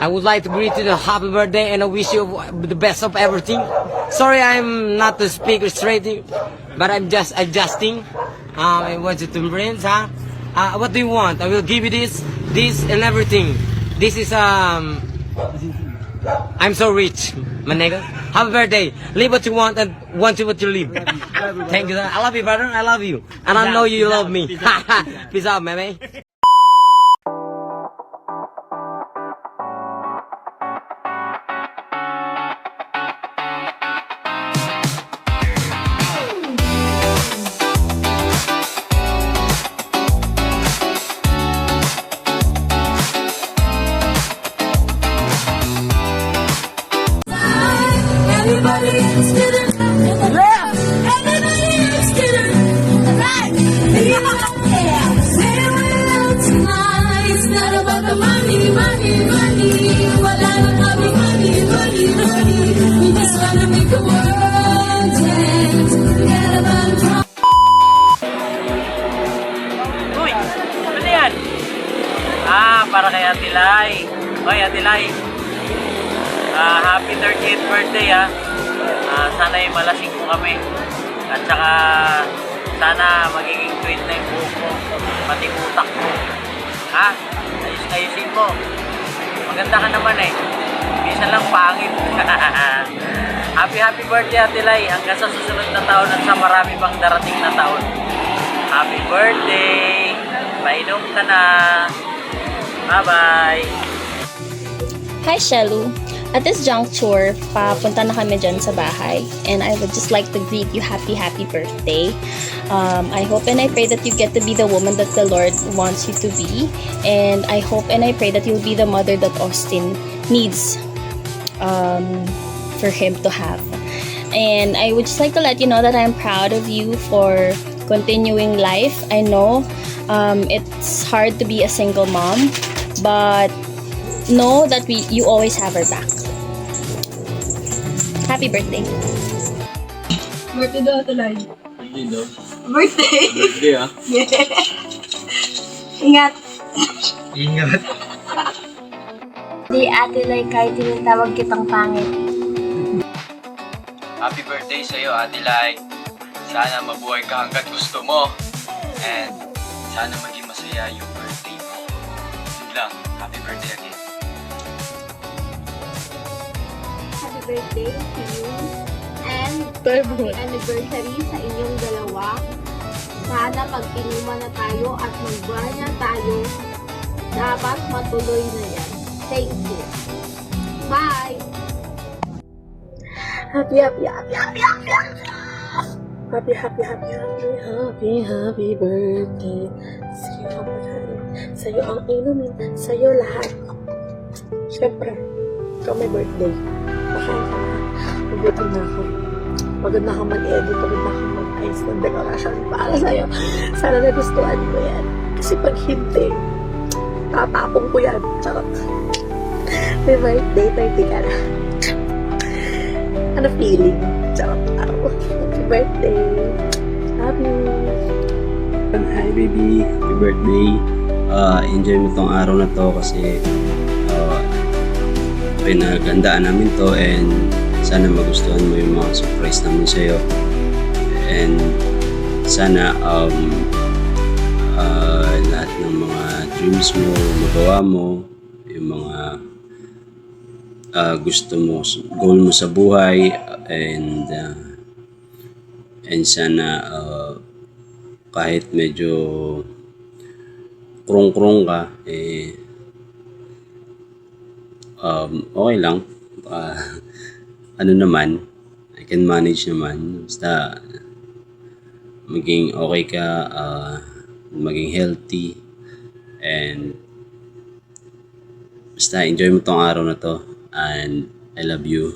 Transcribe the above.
I would like to greet you a happy birthday and I wish you the best of everything. Sorry, I'm not the speaker straight, but I'm just adjusting. I want you to friends, huh? What do you want? I will give you this, and everything. This is I'm so rich, my nigga. Happy birthday. Live what you want and want to what you live. Thank you. I love you, brother. I love you, and I know you love me. Peace out, man. Everybody is getting yeah. Everybody is getting right. Yeah. Say well tonight. It's not about the money, money, money. Wala na kami money, money, money. We just wanna make the world dance. Forget about the Uy, ano yan? Para kay Ate Lai. Hoy, Ate Lai. Happy 30th birthday sana'y malasing mo kami. At saka sana magiging tweet na yung buhok mo, pati utak mo. Ayusin mo. Maganda ka naman eh. Minsan lang pangit. Happy birthday Ate Lai. Hanggang sa susunod na taon at sa marami pang darating na taon. Happy birthday. Painom ka na. Bye-bye. Hi, Shelu. At this juncture, papunta na kami dyan sa bahay. And I would just like to greet you happy birthday. I hope and I pray that you get to be the woman that the Lord wants you to be. And I hope and I pray that you'll be the mother that Austin needs for him to have. And I would just like to let you know that I'm proud of you for continuing life. I know it's hard to be a single mom, but know that you always have our back. Happy birthday. Birthday daw ito, Lai. Birthday daw. Birthday? Birthday Yeah. Ingat. Ingat. Di Ate Lai, kahit tinatawag kitang pangit. Happy birthday sa'yo, Ate Lai. Sana mabuhay ka hanggat gusto mo. And sana maging masaya yung birthday mo. Yun lang. Happy birthday again. Happy birthday to you and happy anniversary sa inyong dalawa. Sana pag-inuman na tayo at magbuhay na tayo, dapat matuloy na yan. Thank you. Bye! Happy birthday. Sa'yo ang inumin. Sa'yo lahat. Siyempre, ikaw may birthday. Makain ka na. Magutom na ako. Pagod na ako mag-edit. Pagod na ako mag-ayos ng dekorasyon para sa'yo. Sana nagustuhan mo yan. Kasi pag hindi, tatapong ko yan. Charot. May birthday, 30 ka na. Ano feeling? Charot. Happy birthday. Love you. Hi baby, happy birthday. Enjoy mo tong araw na to kasi pinagandaan namin to and sana magustuhan mo yung mga surprise namin sa'yo. And sana lahat ng mga dreams mo, magawa mo, yung mga gusto mo, goal mo sa buhay, and sana kahit medyo krong-krong ka, okay lang. Ano naman, I can manage naman. Basta maging okay ka, maging healthy, and basta enjoy mo tong araw na to, and I love you.